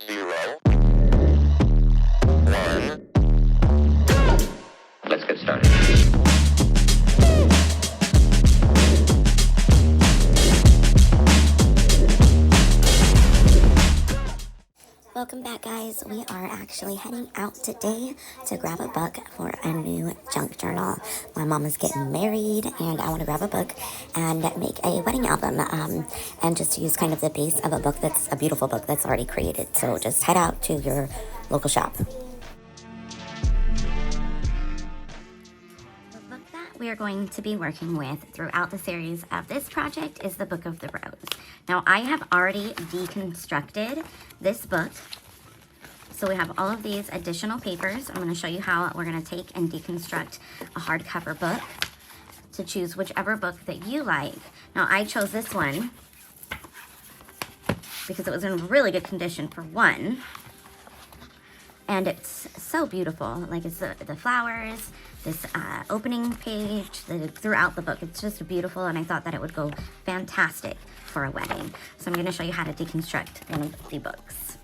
0, 1. Let's get started. Welcome back, guys. We are actually heading out today to grab a book for a new junk journal. My mom is getting married and I want to grab a book and make a wedding album and just use kind of the base of a book that's a beautiful book that's already created. So just head out to your local shop. The book that we are going to be working with throughout the series of this project is the Book of the Rose. Now, I have already deconstructed this book. So we have all of these additional papers. I'm going to show you how we're going to take and deconstruct a hardcover book to choose whichever book that you like. Now, I chose this one because it was in really good condition for one. And it's so beautiful. Like, it's the flowers, this opening page, throughout the book. It's just beautiful, and I thought that it would go fantastic for a wedding. So I'm going to show you how to deconstruct one of the books.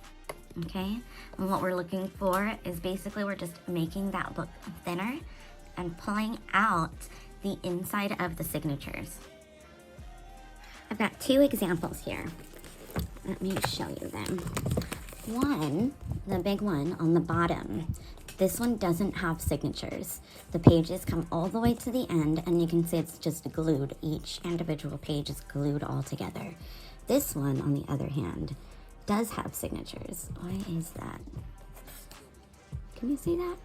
Okay? And what we're looking for is basically we're just making that book thinner and pulling out the inside of the signatures. I've got two examples here. Let me show you them. One, the big one on the bottom, this one doesn't have signatures. The pages come all the way to the end, and you can see it's just glued. Each individual page is glued all together. This one, on the other hand, does have signatures. Why is that? Can you see that?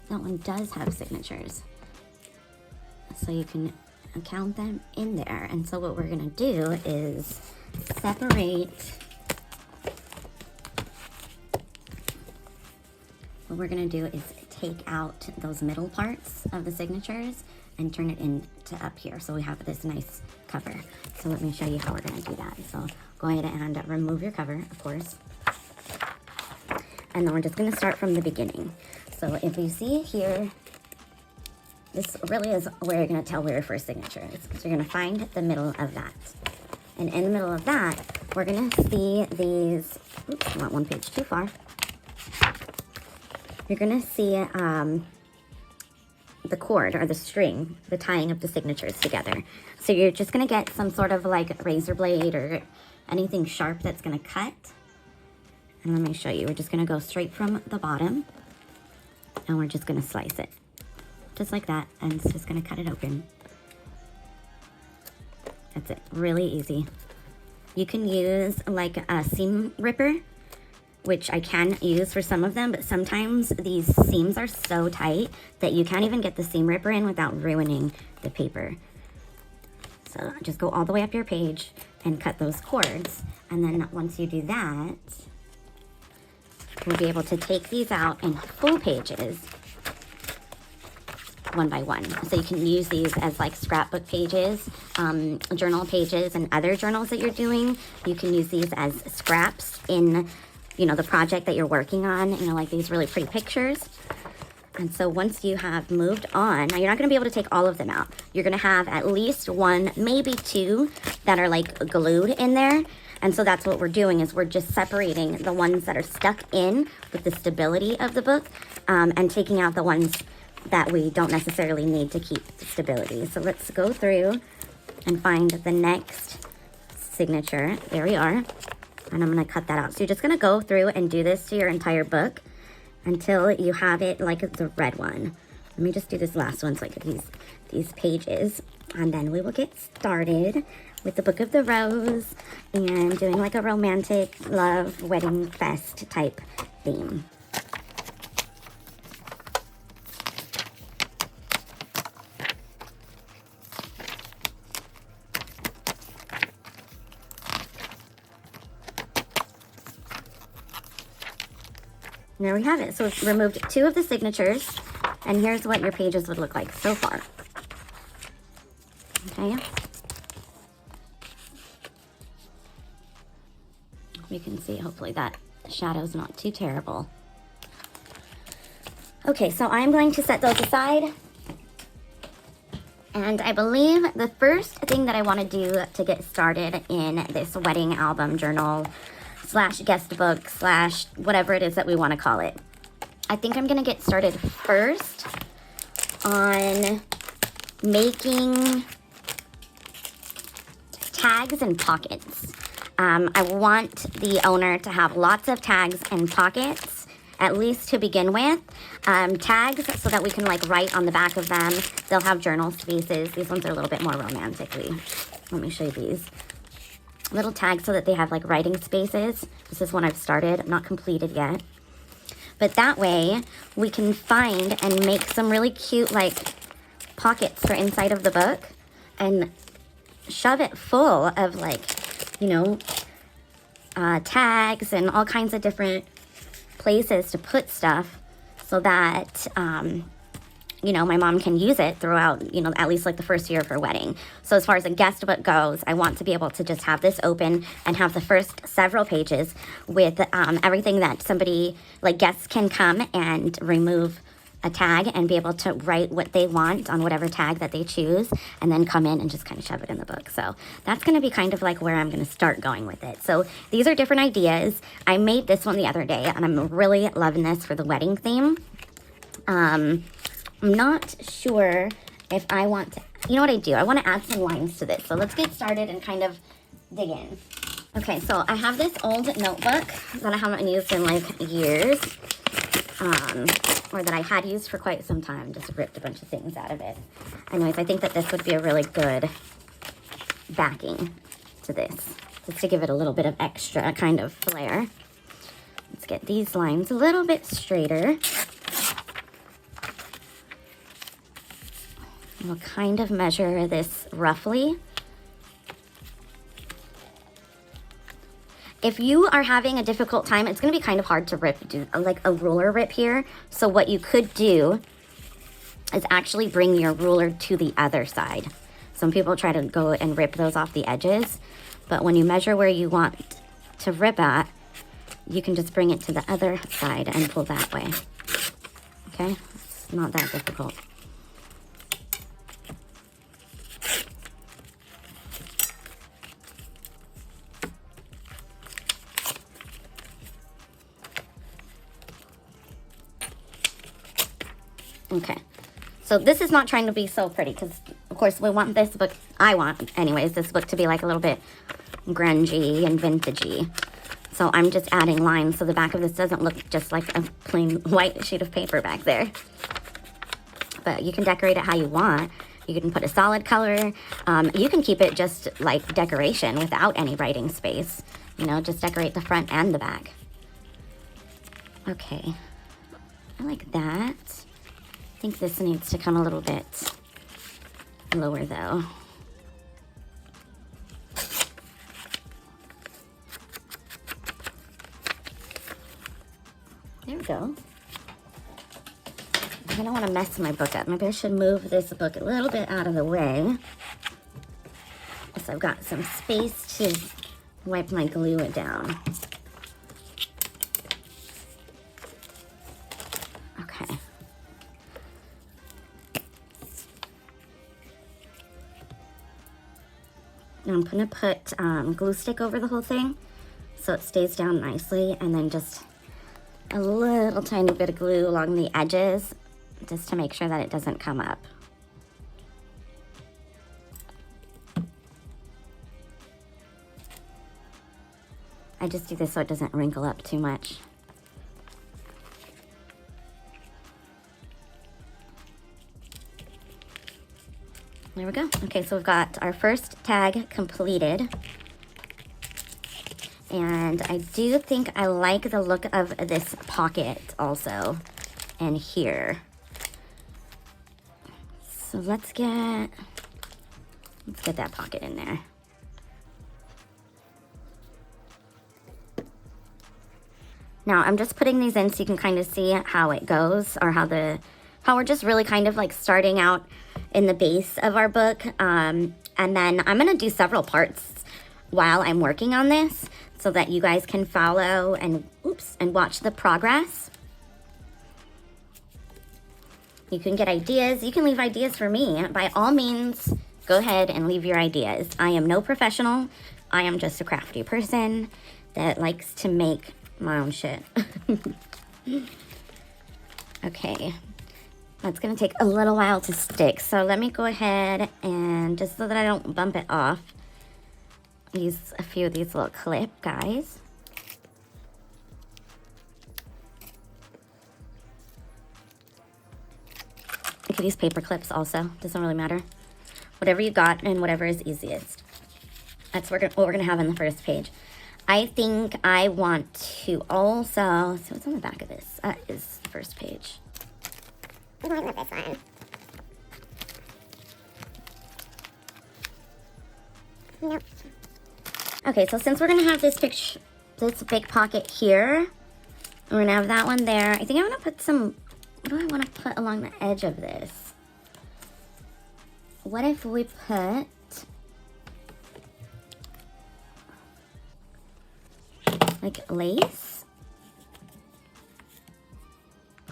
That one does have signatures. So you can count them in there. And so what we're gonna do is separate. What we're gonna do is take out those middle parts of the signatures and turn it into up here. So we have this nice cover. So let me show you how we're gonna do that. So go ahead and remove your cover, of course. And then we're just gonna start from the beginning. So if you see here, this really is where you're gonna tell where your first signature is. So you're gonna find the middle of that. And in the middle of that, we're gonna see these, oops, I went one page too far. You're gonna see the cord or the string, the tying of the signatures together. So you're just gonna get some sort of like razor blade or anything sharp that's gonna cut. And let me show you, we're just gonna go straight from the bottom and we're just gonna slice it. Just like that, and it's just gonna cut it open. That's it, really easy. You can use like a seam ripper, which I can use for some of them, but sometimes these seams are so tight that you can't even get the seam ripper in without ruining the paper. So just go all the way up your page and cut those cords. And then once you do that, you'll be able to take these out in full pages, one by one. So you can use these as like scrapbook pages, journal pages, and other journals that you're doing. You can use these as scraps in, you know, the project that you're working on, you know, like these really pretty pictures. And so once you have moved on, now you're not gonna be able to take all of them out. You're gonna have at least one, maybe two that are like glued in there. And so that's what we're doing, is we're just separating the ones that are stuck in with the stability of the book and taking out the ones that we don't necessarily need to keep the stability. So let's go through and find the next signature. There we are. And I'm gonna cut that out. So you're just gonna go through and do this to your entire book until you have it like the red one. Let me just do this last one, so like these pages. And then we will get started with the Book of the Rose and doing like a romantic love wedding fest type theme. And there we have it. So we've removed two of the signatures, and here's what your pages would look like so far. Okay. You can see, hopefully that shadow's not too terrible. Okay, so I'm going to set those aside. And I believe the first thing that I want to do to get started in this wedding album journal slash guest book slash whatever it is that we want to call it, I think I'm going to get started first on making tags and pockets. I want the owner to have lots of tags and pockets, at least to begin with. Tags so that we can like write on the back of them. They'll have journal spaces. These ones are a little bit more romantically. Let me show you these. Little tags so that they have like writing spaces. This is one I've started, not completed yet. But that way we can find and make some really cute like pockets for inside of the book and shove it full of like, you know, tags and all kinds of different places to put stuff so that, you know, my mom can use it throughout, you know, at least like the first year of her wedding. So as far as a guest book goes, I want to be able to just have this open and have the first several pages with everything that somebody, like guests can come and remove a tag and be able to write what they want on whatever tag that they choose and then come in and just kind of shove it in the book. So that's going to be kind of like where I'm going to start going with it. So these are different ideas. I made this one the other day and I'm really loving this for the wedding theme. I'm not sure if I want to, you know what I do? I want to add some lines to this. So let's get started and kind of dig in. Okay, so I have this old notebook that I haven't used in like years. Or that I had used for quite some time, just ripped a bunch of things out of it. Anyways, I think that this would be a really good backing to this, just to give it a little bit of extra kind of flair. Let's get these lines a little bit straighter. We'll kind of measure this roughly. If you are having a difficult time, it's going to be kind of hard to do like a ruler rip here. So what you could do is actually bring your ruler to the other side. Some people try to go and rip those off the edges, but when you measure where you want to rip at, you can just bring it to the other side and pull that way. Okay, it's not that difficult. Okay, so this is not trying to be so pretty because, of course, we want this book, I want, anyways, this book to be like a little bit grungy and vintagey. So I'm just adding lines so the back of this doesn't look just like a plain white sheet of paper back there. But you can decorate it how you want. You can put a solid color. You can keep it just like decoration without any writing space. You know, just decorate the front and the back. Okay, I like that. I think this needs to come a little bit lower though. There we go. I don't want to mess my book up. Maybe I should move this book a little bit out of the way, so I've got some space to wipe my glue down. Okay. Now I'm going to put glue stick over the whole thing so it stays down nicely, and then just a little tiny bit of glue along the edges just to make sure that it doesn't come up. I just do this so it doesn't wrinkle up too much. There we go. Okay, so we've got our first tag completed. And I do think I like the look of this pocket also in here. So let's get that pocket in there. Now I'm just putting these in so you can kind of see how it goes, or how we're just really kind of like starting out in the base of our book. And then I'm gonna do several parts while I'm working on this so that you guys can follow and watch the progress. You can get ideas. You can leave ideas for me. By all means, go ahead and leave your ideas. I am no professional. I am just a crafty person that likes to make my own shit. Okay. That's going to take a little while to stick. So let me go ahead and, just so that I don't bump it off, use a few of these little clip guys. You could use paper clips also. Doesn't really matter. Whatever you got and whatever is easiest. That's what we're going to have on the first page. I think I want to also... So what's on the back of this? That is the first page. I'm going with this one. Nope. Okay, so since we're going to have this big pocket here, we're going to have that one there. I think I want to put some... What do I want to put along the edge of this? What if we put... like lace?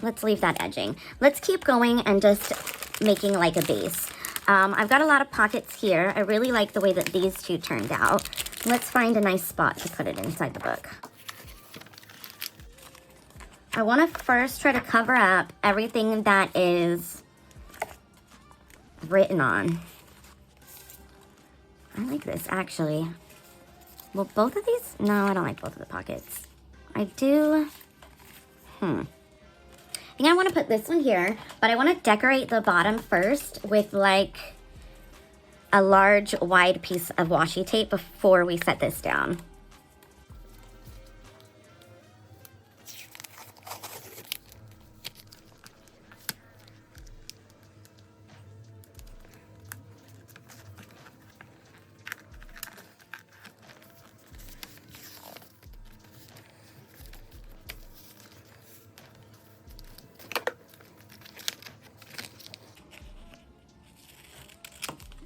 Let's leave that edging. Let's keep going and just making like a base. I've got a lot of pockets here. I really like the way that these two turned out. Let's find a nice spot to put it inside the book. I want to first try to cover up everything that is written on. I like this actually. Well, both of these? No, I don't like both of the pockets. I do. I think I want to put this one here, but I want to decorate the bottom first with like a large wide piece of washi tape before we set this down.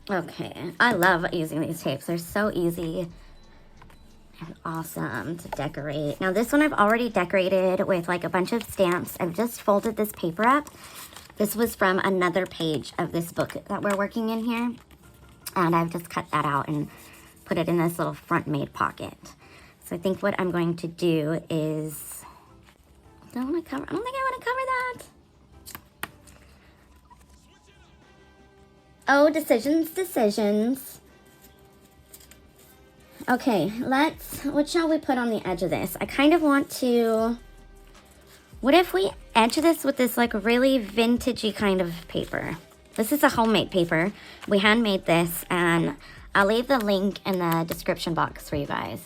Okay, I love using these tapes. They're so easy and awesome to decorate. Now this one I've already decorated with like a bunch of stamps. I've just folded this paper up. This was from another page of this book that we're working in here. And I've just cut that out and put it in this little front made pocket. So I think what I'm going to do is, I don't think I want to cover that. Oh, decisions. Okay, what shall we put on the edge of this? I kind of want to, what if we edge this with this like really vintagey kind of paper? This is a homemade paper. We handmade this, and I'll leave the link in the description box for you guys.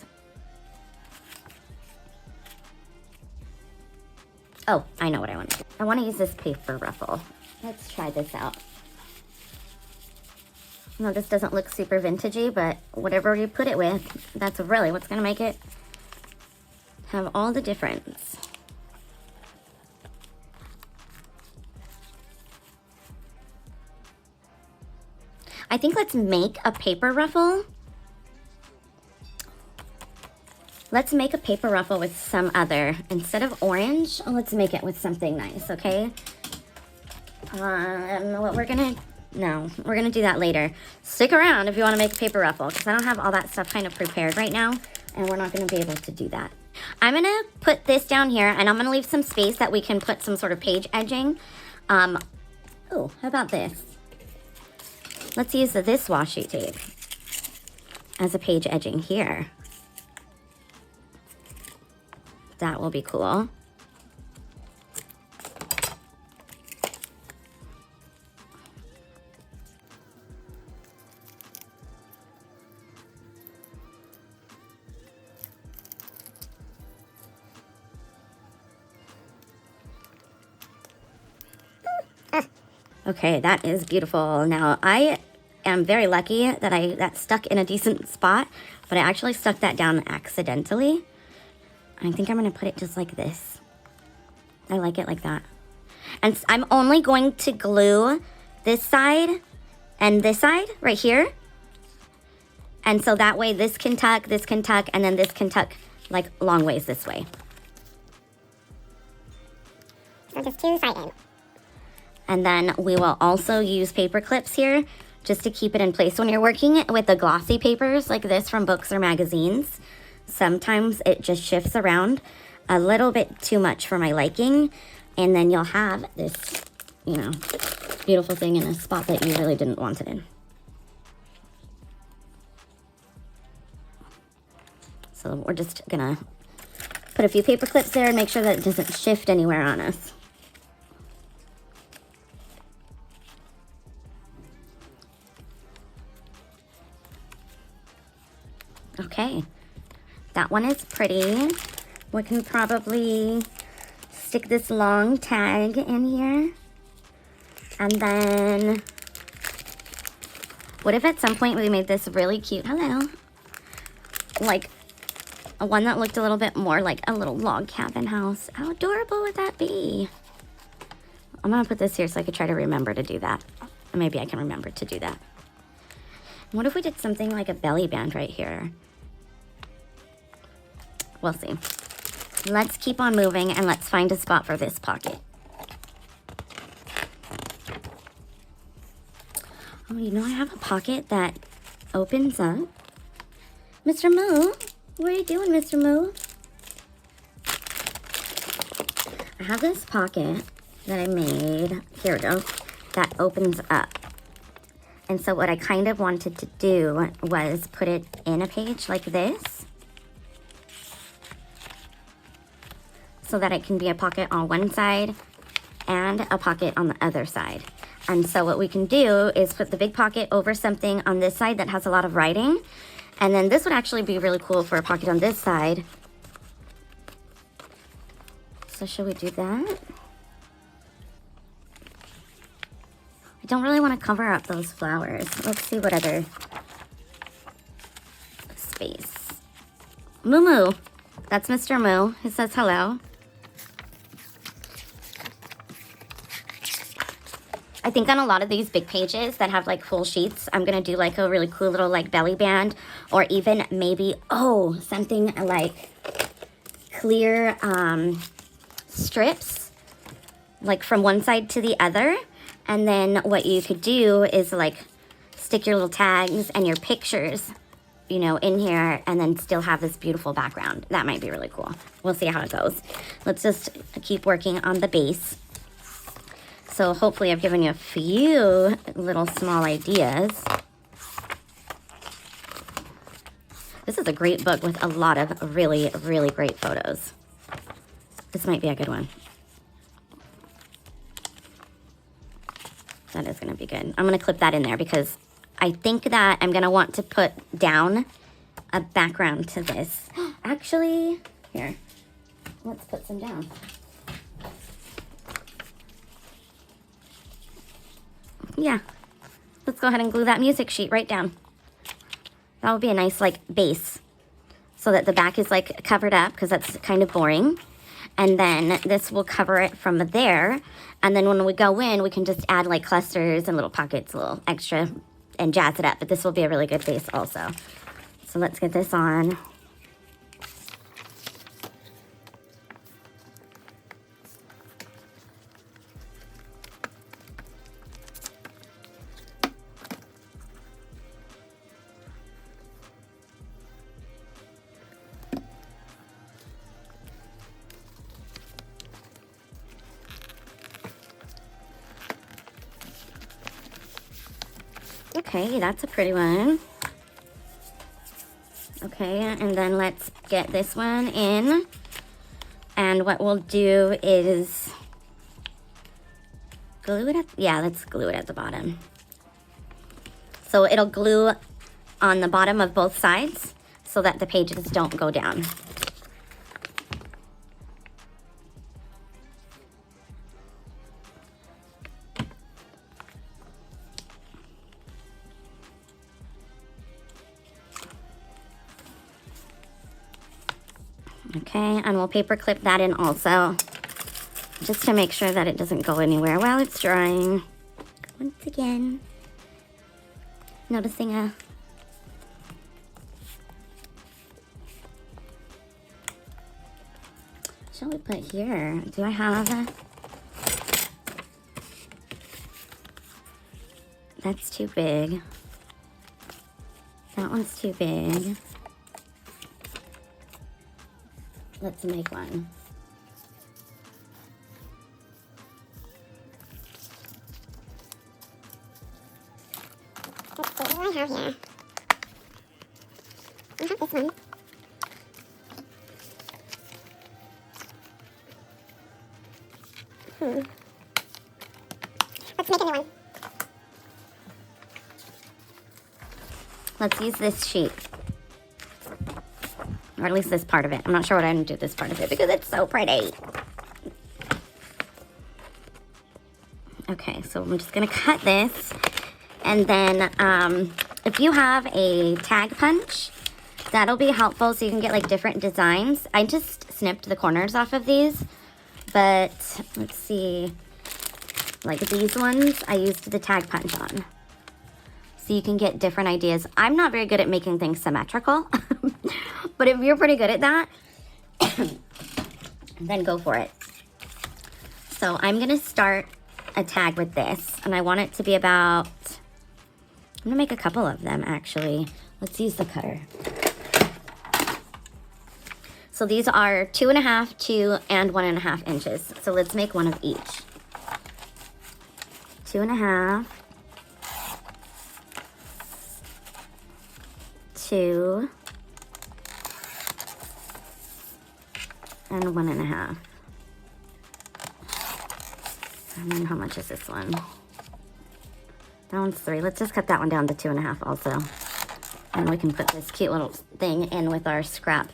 Oh, I know what I want to do. I want to use this paper ruffle. Let's try this out. No, this doesn't look super vintagey, but whatever you put it with, that's really what's going to make it have all the difference. I think let's make a paper ruffle. Let's make a paper ruffle with some other, instead of orange, let's make it with something nice, okay? What we're going to... No, we're going to do that later. Stick around if you want to make a paper ruffle, because I don't have all that stuff kind of prepared right now, and we're not going to be able to do that. I'm going to put this down here, and I'm going to leave some space that we can put some sort of page edging. Oh, how about this? Let's use this washi tape as a page edging here. That will be cool. Okay, that is beautiful. Now, I am very lucky that that stuck in a decent spot, but I actually stuck that down accidentally. I think I'm going to put it just like this. I like it like that. And I'm only going to glue this side and this side right here. And so that way this can tuck, and then this can tuck like long ways this way. So just two side in. And then we will also use paper clips here just to keep it in place. When you're working with the glossy papers like this from books or magazines, sometimes it just shifts around a little bit too much for my liking. And then you'll have this, you know, beautiful thing in a spot that you really didn't want it in. So we're just gonna put a few paper clips there and make sure that it doesn't shift anywhere on us. Okay, that one is pretty. We can probably stick this long tag in here. And then, what if at some point we made this really cute, hello, like a one that looked a little bit more like a little log cabin house? How adorable would that be? I'm gonna put this here so I could try to remember to do that. Maybe I can remember to do that. What if we did something like a belly band right here? We'll see. Let's keep on moving and let's find a spot for this pocket. Oh, you know, I have a pocket that opens up. Mr. Moo, what are you doing, Mr. Moo? I have this pocket that I made, here we go, that opens up. And so what I kind of wanted to do was put it in a page like this, so that it can be a pocket on one side and a pocket on the other side. And so what we can do is put the big pocket over something on this side that has a lot of writing. And then this would actually be really cool for a pocket on this side. So should we do that? I don't really want to cover up those flowers. Let's see what other space. Moo Moo. That's Mr. Moo. He says hello. I think on a lot of these big pages that have like full sheets, I'm gonna do like a really cool little like belly band, or even maybe, oh, something like clear strips, like from one side to the other. And then what you could do is like stick your little tags and your pictures, you know, in here, and then still have this beautiful background. That might be really cool. We'll see how it goes. Let's just keep working on the base. So hopefully I've given you a few little small ideas. This is a great book with a lot of really, really great photos. This might be a good one. That is going to be good. I'm going to clip that in there because I think that I'm going to want to put down a background to this. Actually, here, let's put some down. Yeah, let's go ahead and glue that music sheet right down. That would be a nice like base so that the back is like covered up, because that's kind of boring. And then this will cover it from there. And then when we go in, we can just add like clusters and little pockets, a little extra, and jazz it up. But this will be a really good base also. So let's get this on. Okay, that's a pretty one. Okay, and then let's get this one in. And what we'll do is glue it at, yeah, let's glue it at the bottom. So it'll glue on the bottom of both sides so that the pages don't go down. Okay, and we'll paper clip that in also, just to make sure that it doesn't go anywhere while it's drying. Once again, noticing a shall we put here? Do I have a, That's too big. That one's too big. Let's make one. Let's see, what do I have here? I have this one. Let's make a new one. Let's use this sheet. Or at least this part of it. I'm not sure what I'm going to do with this part of it because it's so pretty. Okay, so I'm just going to cut this. And then if you have a tag punch, that'll be helpful so you can get like different designs. I just snipped the corners off of these. But let's see. Like these ones, I used the tag punch on. So you can get different ideas. I'm not very good at making things symmetrical. But if you're pretty good at that, then go for it. So I'm going to start a tag with this. And I want it to be about... I'm going to make a couple of them, actually. Let's use the cutter. So these are 2.5, 2, and 1.5 inches. So let's make one of each. 2.5, 2, and 1.5. And then how much is this one? That one's 3. Let's just cut that one down to 2.5 also. And we can put this cute little thing in with our scrap,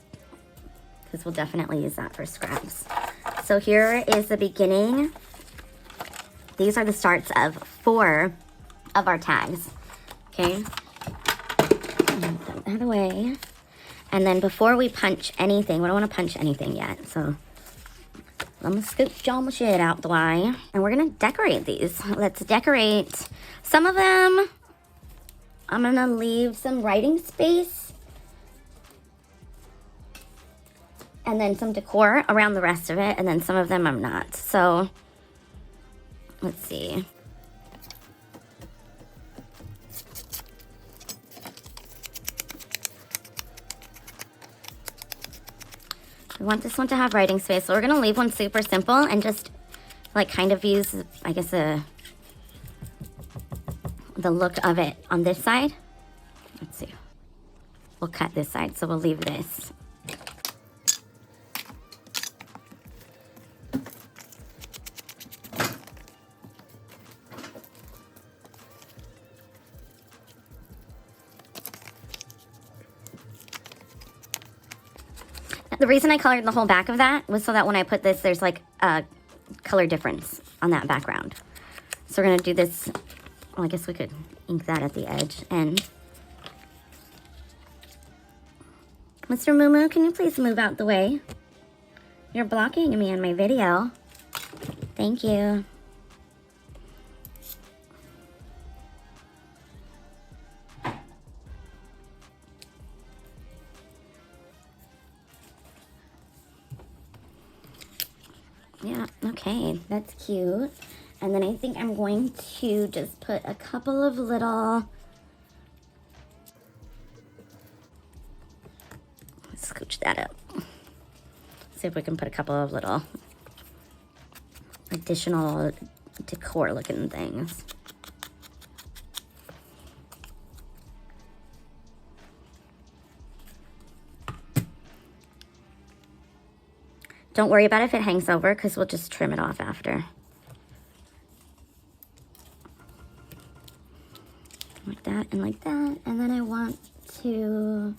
because we'll definitely use that for scraps. So here is the beginning. These are the starts of 4 of our tags. Okay. Put that away. And then before we punch anything, we don't want to punch anything yet. So I'm going to scoop all my shit out the way. And we're going to decorate these. Let's decorate. Some of them, I'm going to leave some writing space. And then some decor around the rest of it. And then some of them I'm not. So let's see. We want this one to have writing space. So we're going to leave one super simple and just like kind of use, I guess, the look of it on this side. Let's see. We'll cut this side, so we'll leave this. The reason I colored the whole back of that was so that when I put this, there's like a color difference on that background. So we're going to do this. Well, I guess we could ink that at the edge. And Mr. Moo Moo, can you please move out the way? You're blocking me in my video. Thank you. Yeah, okay, that's cute. And then I think I'm going to just put a couple of little... Let's scooch that up. See if we can put a couple of little additional decor looking things. Don't worry about if it hangs over, because we'll just trim it off after. Like that and like that. And then I want to...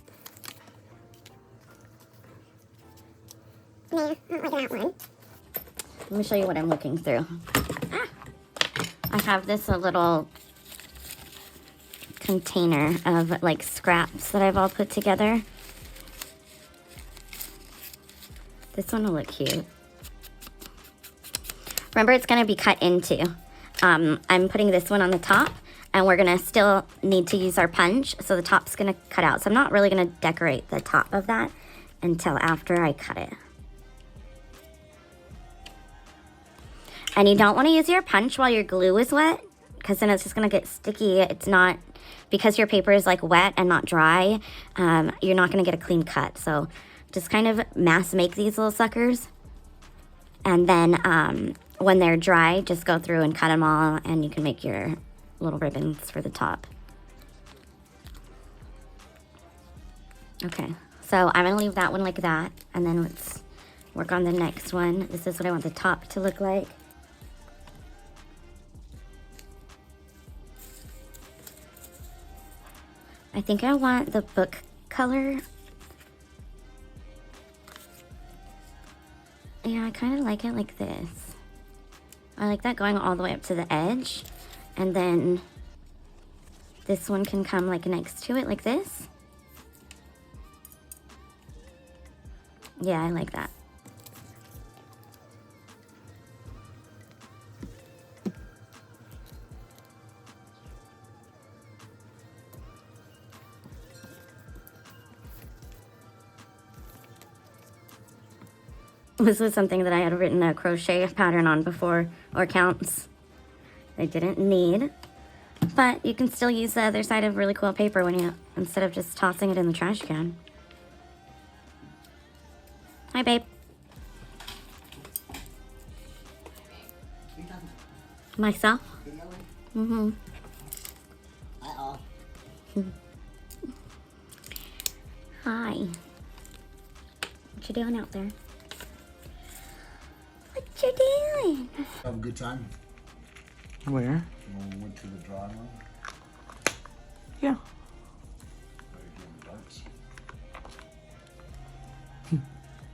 Nah, not like that one. Let me show you what I'm looking through. Ah! I have this little container of like scraps that I've all put together. This one will look cute. Remember, it's going to be cut into. I'm putting this one on the top, and we're going to still need to use our punch, so the top's going to cut out. So I'm not really going to decorate the top of that until after I cut it. And you don't want to use your punch while your glue is wet, because then it's just going to get sticky. It's not, because your paper is like wet and not dry, you're not going to get a clean cut. So just kind of mass make these little suckers. And then when they're dry, just go through and cut them all, and you can make your little ribbons for the top. Okay, so I'm going to leave that one like that, and then let's work on the next one. This is what I want the top to look like. I think I want the book color. Yeah, I kind of like it like this. I like that going all the way up to the edge. And then this one can come like next to it like this. Yeah, I like that. This was something that I had written a crochet pattern on before, or counts. I didn't need, but you can still use the other side of really cool paper when you, instead of just tossing it in the trash can. Hi, babe. Myself? Mm-hmm. Uh-oh. Hi. What you doing out there? What you doing? Have a good time? Where? When we went to the drawing room? Yeah. Are you doing darts?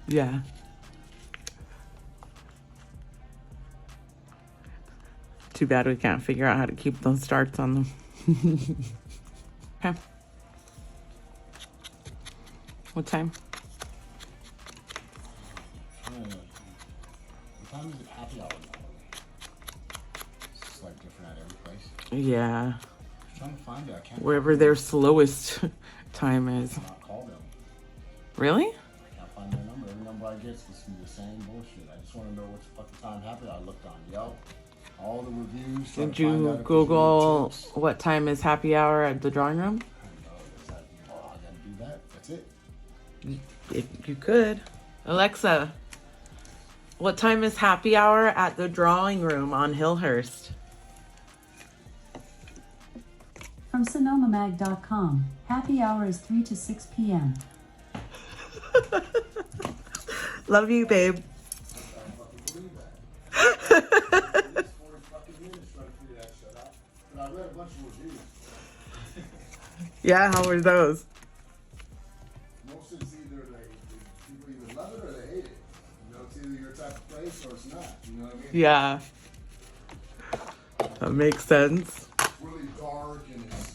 Yeah. Too bad we can't figure out how to keep those darts on them. Okay. What time? What time is it? Happy hour now. It's like different at every place. Yeah. I'm trying to find it. I can't. Wherever their slowest time is. Not call them. Really? I can't find their number. Every number I get is the same bullshit. I just want to know what's fucking time happy. I looked on Yelp, all the reviews. trying Did to find out you if there's any Google tips. what time is happy hour at the drawing room? I gotta do that. That's it. If you could. Alexa, what time is happy hour at the drawing room on Hillhurst? From SonomaMag.com, happy hour is 3 to 6 p.m. Love you, babe. Yeah, how were those? Most of it's either people either love it or they hate it. You know, it's either your type of place or it's not. You know what I mean? Yeah. That makes sense. It's really dark and it's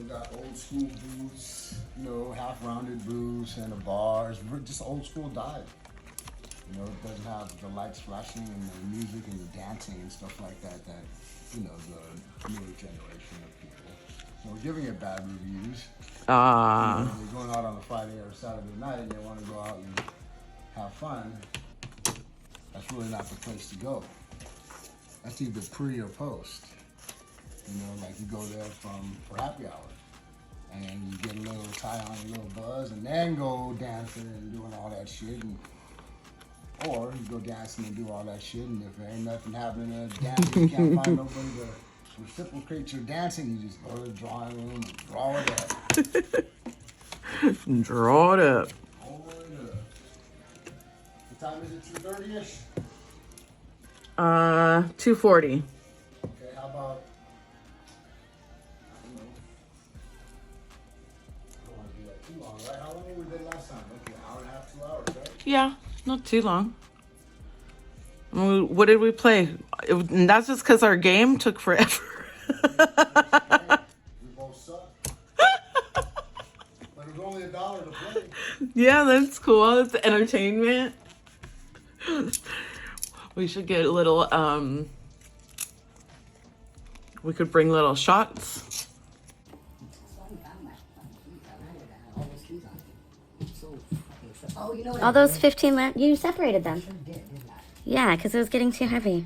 got old school booths, half rounded booths and a bar. It's just old school dive. It doesn't have the lights flashing and the music and the dancing and stuff like that the newer generation of people. So we're giving it bad reviews. They're going out on a Friday or Saturday night and they want to go out and have fun. That's really not the place to go. That's either pre or post. Like you go there for happy hour and you get a little tie on, a little buzz, and then go dancing and doing all that shit. Or you go dancing and do all that shit, and if there ain't nothing happening at dancing, you can't find nobody to reciprocate your dancing, you just go to the drawing room and draw it up. Draw it up. Draw it up. What time is it? 2:30ish? 2:40. Okay, how about, I don't want to do that too long, right? How long were we there last time? Okay, an hour and a half, 2 hours, right? Yeah, not too long. What did we play? And that's just because our game took forever. We both suck. But it was only $1 to play. Yeah, that's cool. It's entertainment. We should get a little, we could bring little shots. All those 15 you separated them. Yeah, because it was getting too heavy.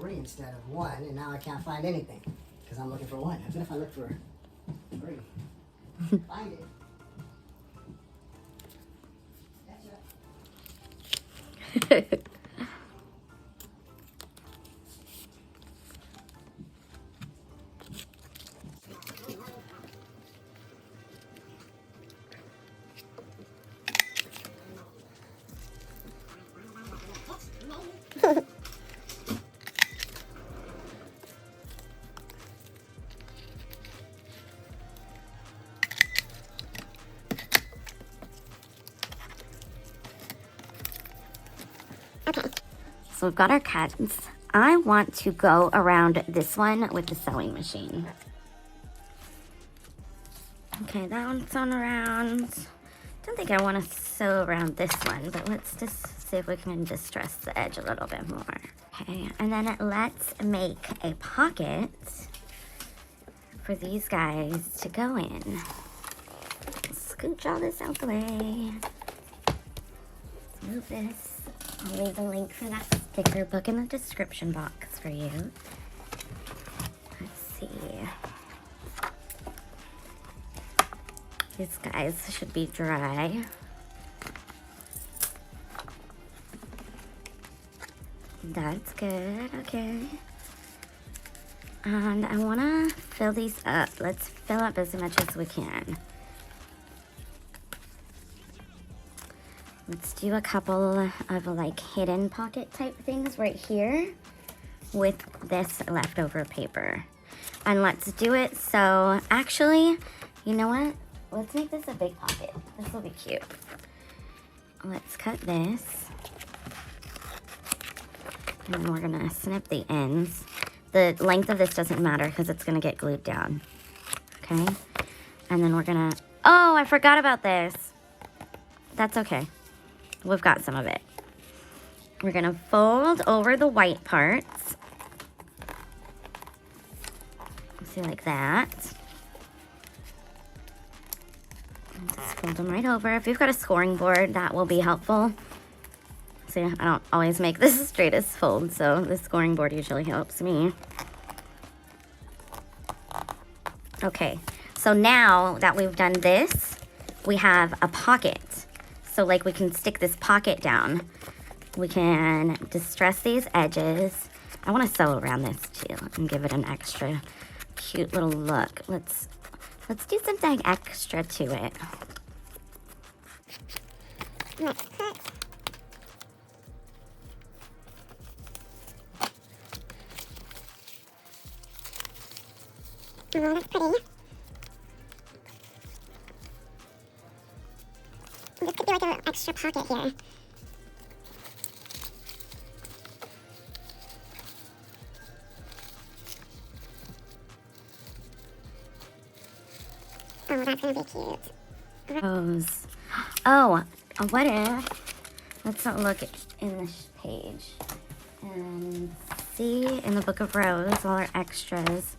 3 instead of 1, and now I can't find anything because I'm looking for 1. What if I look for 3? Find it. So we've got our cuts. I want to go around this one with the sewing machine. Okay, that one's sewn around. Don't think I want to sew around this one, but let's just see if we can distress the edge a little bit more. Okay, and then let's make a pocket for these guys to go in. Scooch all this out the way. Let's move this. I'll leave the link for that sticker book in the description box for you. Let's see. These guys should be dry. That's good, okay. And I wanna fill these up. Let's fill up as much as we can. Let's do a couple of like hidden pocket type things right here with this leftover paper. And let's do it so, actually, you know what? Let's make this a big pocket. This will be cute. Let's cut this. And then we're gonna snip the ends. The length of this doesn't matter because it's gonna get glued down. Okay? And then we're gonna, oh, I forgot about this. That's okay. We've got some of it. We're gonna fold over the white parts. See, like that. And just fold them right over. If you've got a scoring board, that will be helpful. See, I don't always make this the straightest fold, so the scoring board usually helps me. Okay, so now that we've done this, we have a pocket. So like we can stick this pocket down. We can distress these edges. I want to sew around this too and give it an extra cute little look. Let's do something extra to it. Let's cut. Oh, that's pretty. This could be like a little extra pocket here. Oh, that's gonna be cute. Rose. Oh, what if, let's not look in this page and see in the Book of Rose, all our extras.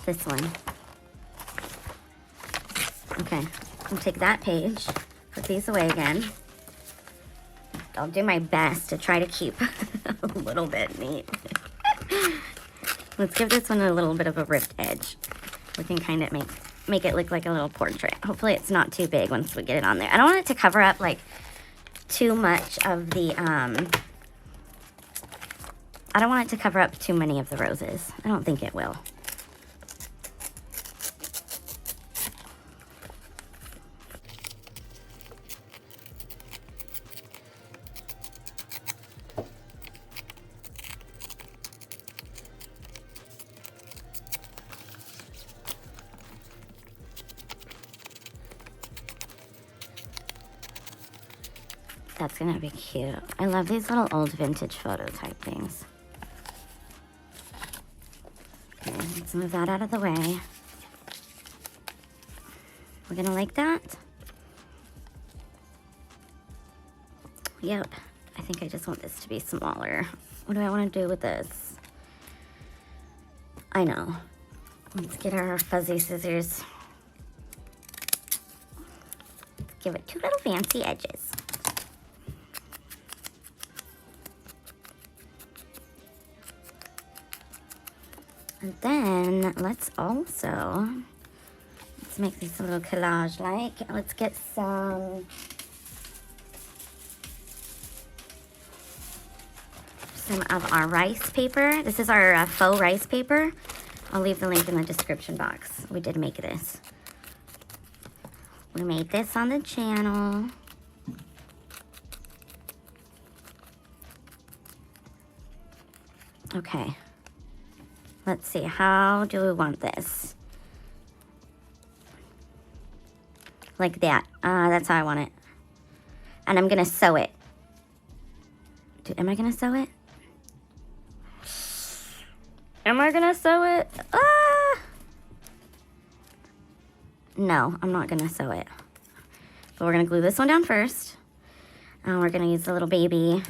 This one. Okay, I'll take that page, put these away again. I'll do my best to try to keep a little bit neat. Let's give this one a little bit of a ripped edge. We can kind of make it look like a little portrait. Hopefully it's not too big once we get it on there. I don't want it to cover up like too much of the, I don't want it to cover up too many of the roses. I don't think it will. That's gonna be cute. I love these little old vintage photo type things. Okay, let's move that out of the way. We're gonna like that? Yep. I think I just want this to be smaller. What do I want to do with this? I know. Let's get our fuzzy scissors. Give it two little fancy edges. And then let's make this a little collage-like. Let's get some of our rice paper. This is our faux rice paper. I'll leave the link in the description box. We did make this. We made this on the channel. Okay. Let's see, how do we want this? Like that. That's how I want it. And I'm gonna sew it. Am I gonna sew it? Am I gonna sew it? Ah! No, I'm not gonna sew it. But we're gonna glue this one down first. And we're gonna use the little baby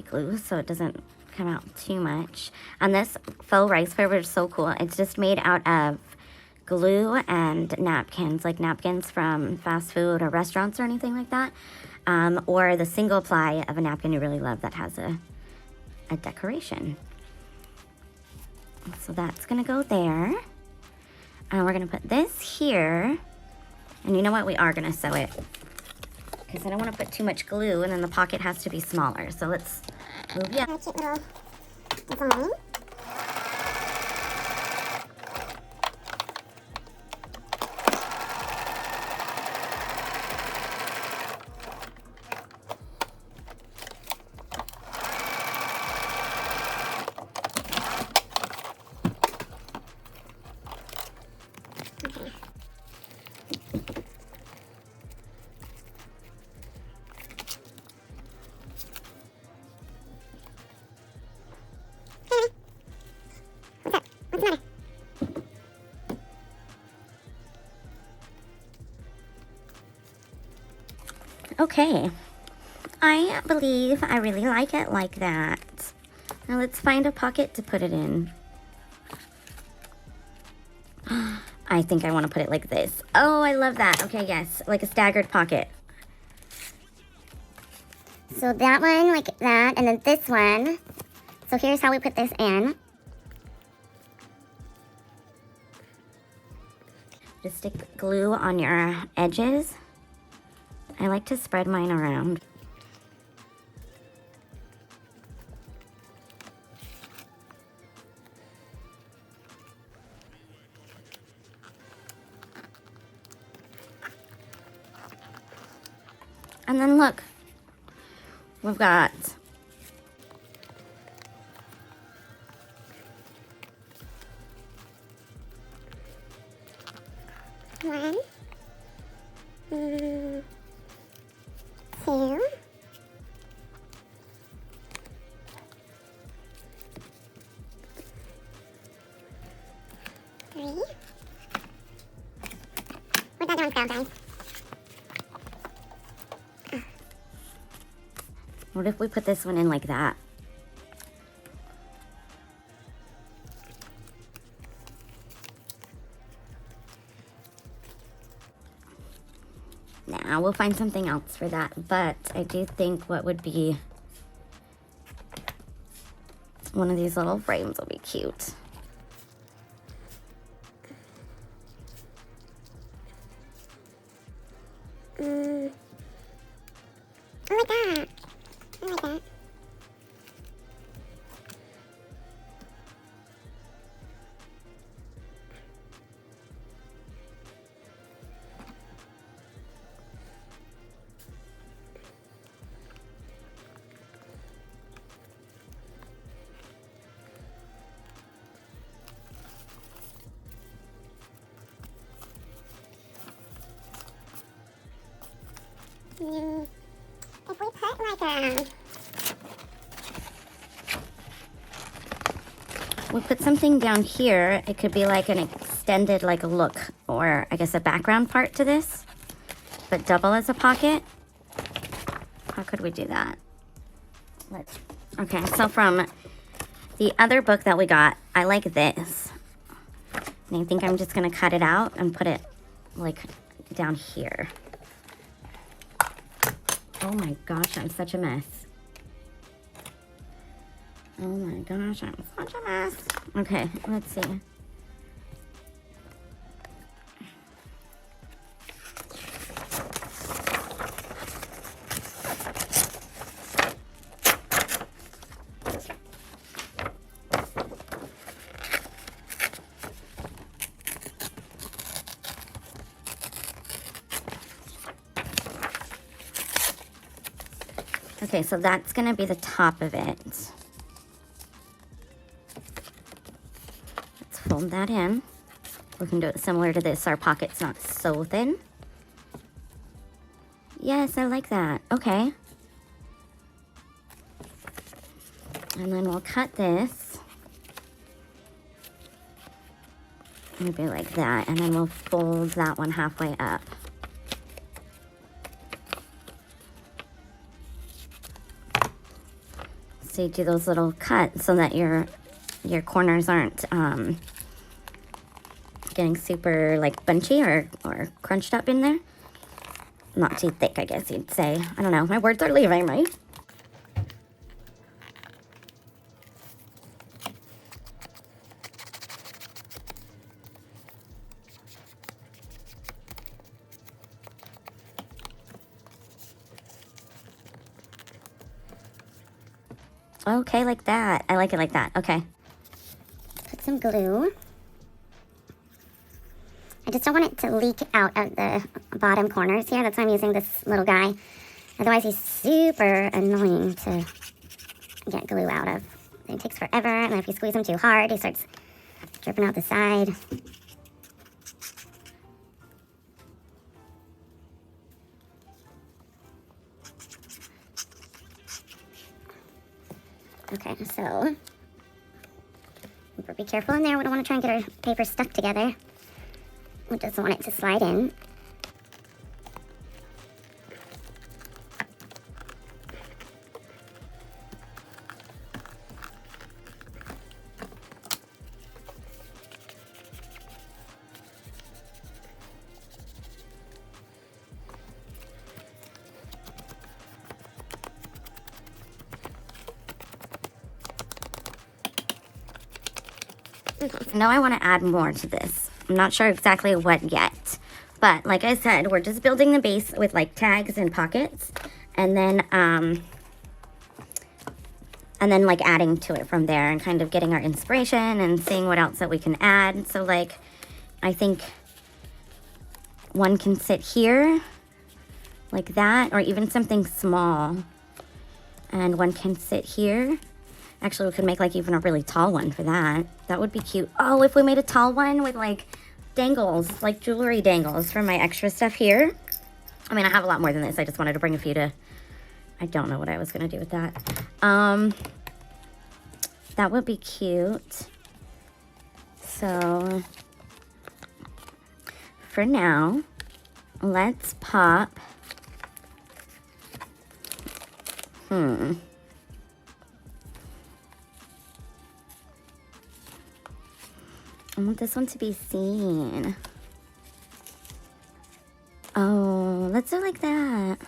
glue so it doesn't come out too much. And this faux rice paper is so cool. It's just made out of glue and napkins, like napkins from fast food or restaurants or anything like that. Or the single ply of a napkin you really love that has a decoration. So that's gonna go there. And we're gonna put this here. And you know what? We are gonna sew it, because I don't want to put too much glue and then the pocket has to be smaller. So let's move A cute little design. Okay, I believe I really like it like that. Now let's find a pocket to put it in. I think I want to put it like this. Oh, I love that. Okay, yes, like a staggered pocket. So that one like that, and then this one. So here's how we put this in. Just stick glue on your edges. I like to spread mine around. And then look, we've got One, two, 3. Where'd that one go, guys? what if we put this one in like that? Nah, we'll find something else for that, but I do think what would be one of these little frames will be cute. I like that. I like that. If we put like We'll put something down here. It could be like an extended like a look, or I guess a background part to this, but double as a pocket. How could we do that? Okay, so from the other book that we got, I like this. And I think I'm just gonna cut it out and put it like down here. Oh my gosh, I'm such a mess. Oh my gosh, I'm such a mess. Okay, let's see. Okay, so that's gonna be the top of it. Let's fold that in. We can do it similar to this, so our pocket's not so thin. Yes, I like that. Okay. And then we'll cut this. Maybe like that, and then we'll fold that one halfway up. So you do those little cuts so that your corners aren't getting super like bunchy or crunched up in there. Not too thick, I guess you'd say. I don't know, my words are leaving me. Okay, like that. I like it like that. Okay. Put some glue. I just don't want it to leak out of the bottom corners here. That's why I'm using this little guy. Otherwise, he's super annoying to get glue out of. It takes forever, and if you squeeze him too hard, he starts dripping out the side. Okay, so be careful in there. We don't want to try and get our paper stuck together. We just want it to slide in. Now I want to add more to this. I'm not sure exactly what yet, but like I said, we're just building the base with like tags and pockets, and then like adding to it from there and kind of getting our inspiration and seeing what else that we can add. So like, I think one can sit here like that, or even something small, and one can sit here. Actually, we could make like even a really tall one for that. That would be cute. Oh, if we made a tall one with like dangles, like jewelry dangles for my extra stuff here. I mean, I have a lot more than this. I just wanted to bring a few to, I don't know what I was going to do with that. That would be cute. So for now, let's pop. I want this one to be seen. Oh, let's do like that.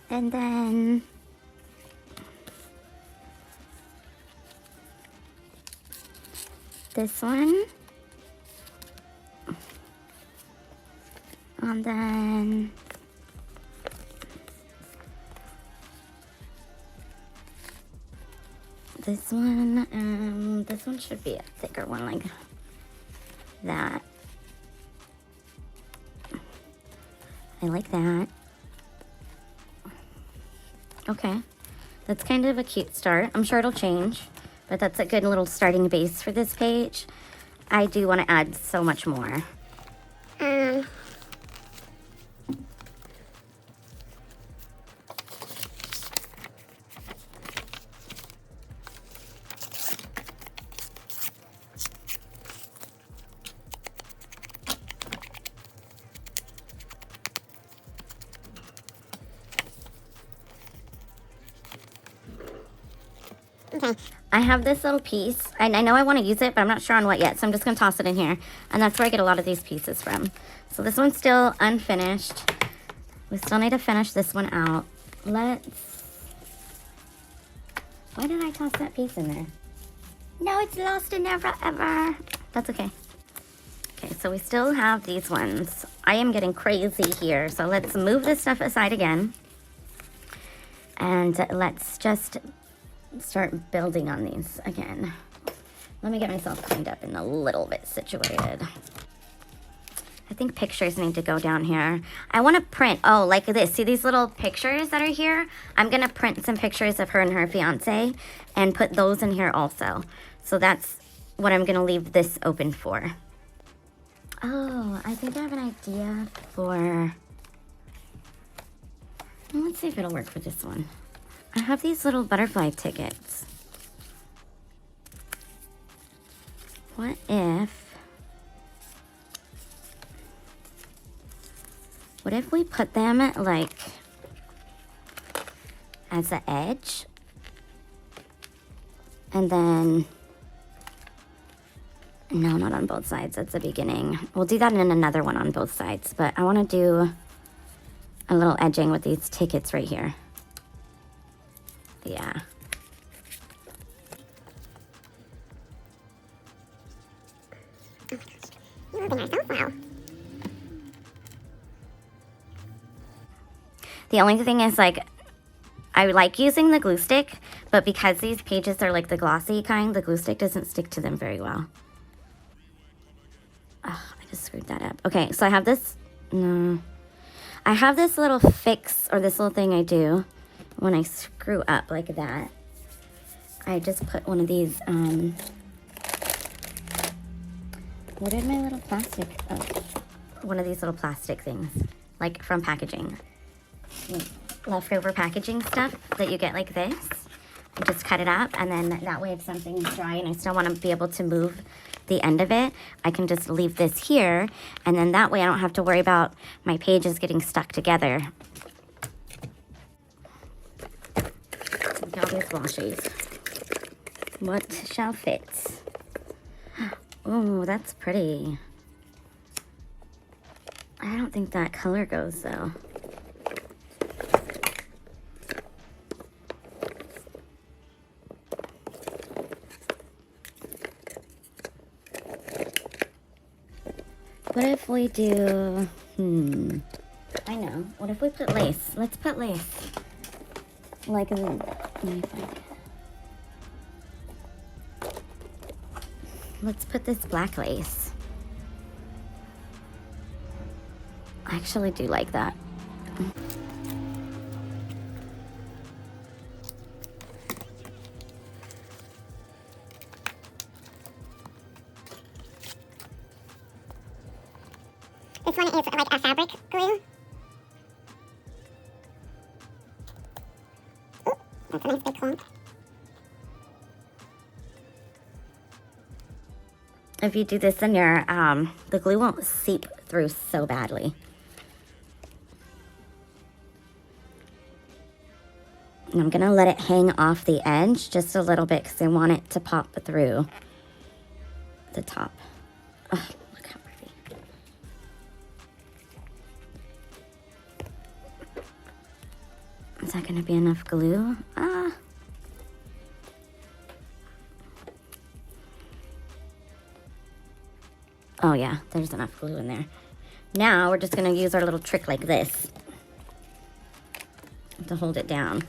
And then this one. And then this one should be a thicker one like that. I like that. Okay, that's kind of a cute start. I'm sure it'll change, but that's a good little starting base for this page. I do want to add so much more. Okay. I have this little piece, and I know I want to use it, but I'm not sure on what yet, so I'm just going to toss it in here. And that's where I get a lot of these pieces from. So this one's still unfinished. We still need to finish this one out. Let's Why did I toss that piece in there? No, it's lost in there forever. That's okay. Okay, so we still have these ones. I am getting crazy here, so let's move this stuff aside again. And let's just start building on these again. Let me get myself cleaned up and a little bit situated. I think pictures need to go down here. I want to print, oh, like this. See these little pictures that are here? I'm going to print some pictures of her and her fiance and put those in here also. So that's what I'm going to leave this open for. Oh, I think I have an idea for... Let's see if it'll work for this one. I have these little butterfly tickets. What if we put them like as the edge? And then, no, not on both sides, that's the beginning. We'll do that in another one on both sides, but I wanna do a little edging with these tickets right here. Yeah. The only thing is, like, I like using the glue stick, but because these pages are like the glossy kind, the glue stick doesn't stick to them very well. Oh, I just screwed that up. Okay, so I have this, I have this little fix, or this little thing I do when I screw up like that. I just put one of these, what did my little plastic, oh, one of these little plastic things, like from packaging. Leftover packaging stuff that you get like this. I just cut it up, and then that way if something's dry and I still want to be able to move the end of it, I can just leave this here, and then that way I don't have to worry about my pages getting stuck together. Look at all these washies. What shall fit? Oh, that's pretty. I don't think that color goes though. What if we do, I know. What if we put lace? Let's put lace. Like, let me find it. Let's put this black lace. I actually do like that. This one is like a fabric glue. Ooh, that's a nice big clump. If you do this in your, the glue won't seep through so badly. And I'm gonna let it hang off the edge just a little bit because I want it to pop through the top. Oh, look how pretty. Is that gonna be enough glue? Oh yeah, there's enough glue in there. Now we're just gonna use our little trick like this to hold it down.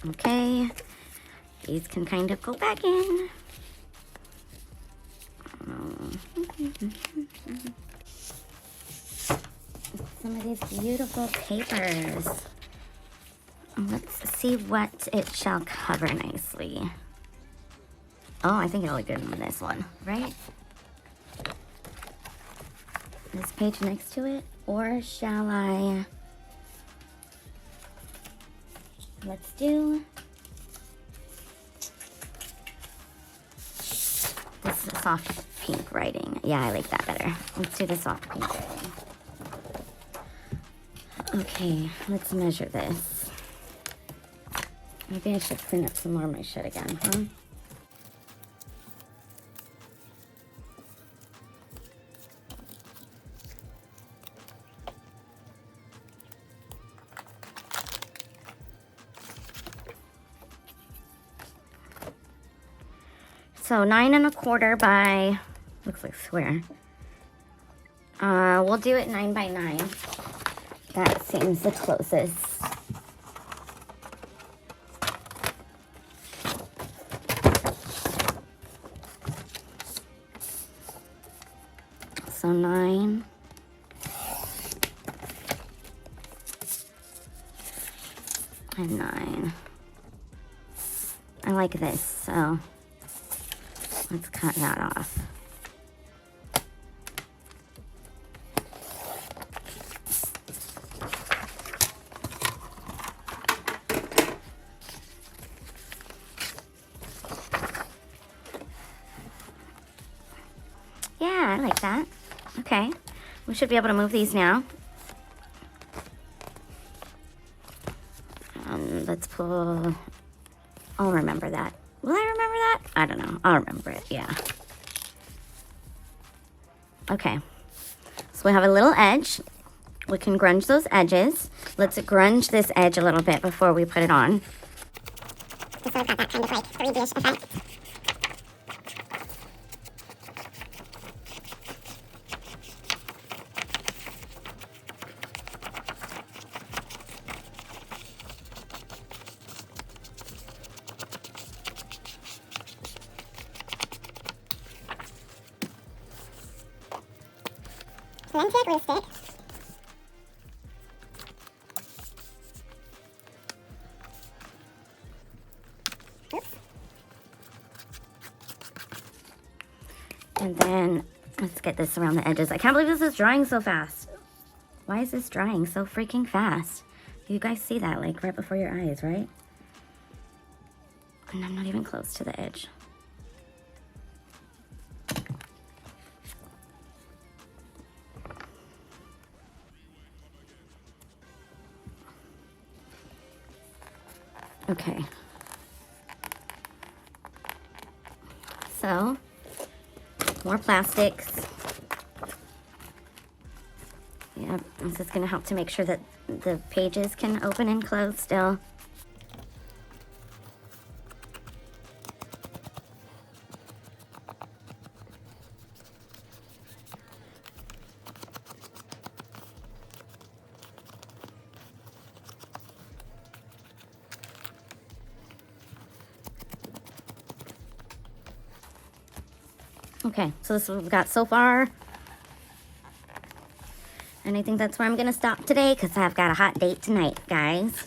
Okay, these can kind of go back in. Some of these beautiful papers. Let's see what it shall cover nicely. Oh, I think it'll look good on this one, right? This page next to it, or shall I? Let's do this soft pink writing. Yeah, I like that better. Let's do the soft pink writing. Okay, let's measure this. Maybe I should clean up some more of my shit again, huh? So 9 1/4 by, looks like square. We'll do it 9 by 9. That seems the closest. So 9. And 9. I like this, so let's cut that off. Yeah, I like that. Okay, we should be able to move these now. Let's pull, I'll remember that. Will I remember that? I don't know. I'll remember it, yeah. Okay, so we have a little edge. We can grunge those edges. Let's grunge this edge a little bit before we put it on. So I've got that kind of like 3D-ish effect. So then take glue stick. Oops. And then let's get this around the edges. I can't believe this is drying so fast. Why is this drying so freaking fast? You guys see that like right before your eyes, right? And I'm not even close to the edge. Okay. So, more plastics. Yep, this is going to help to make sure that the pages can open and close still. Okay, so this is what we've got so far. And I think that's where I'm going to stop today because I've got a hot date tonight, guys.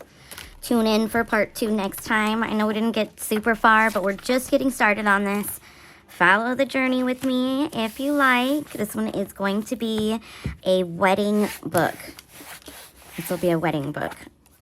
Tune in for part 2 next time. I know we didn't get super far, but we're just getting started on this. Follow the journey with me if you like. This one is going to be a wedding book. This will be a wedding book.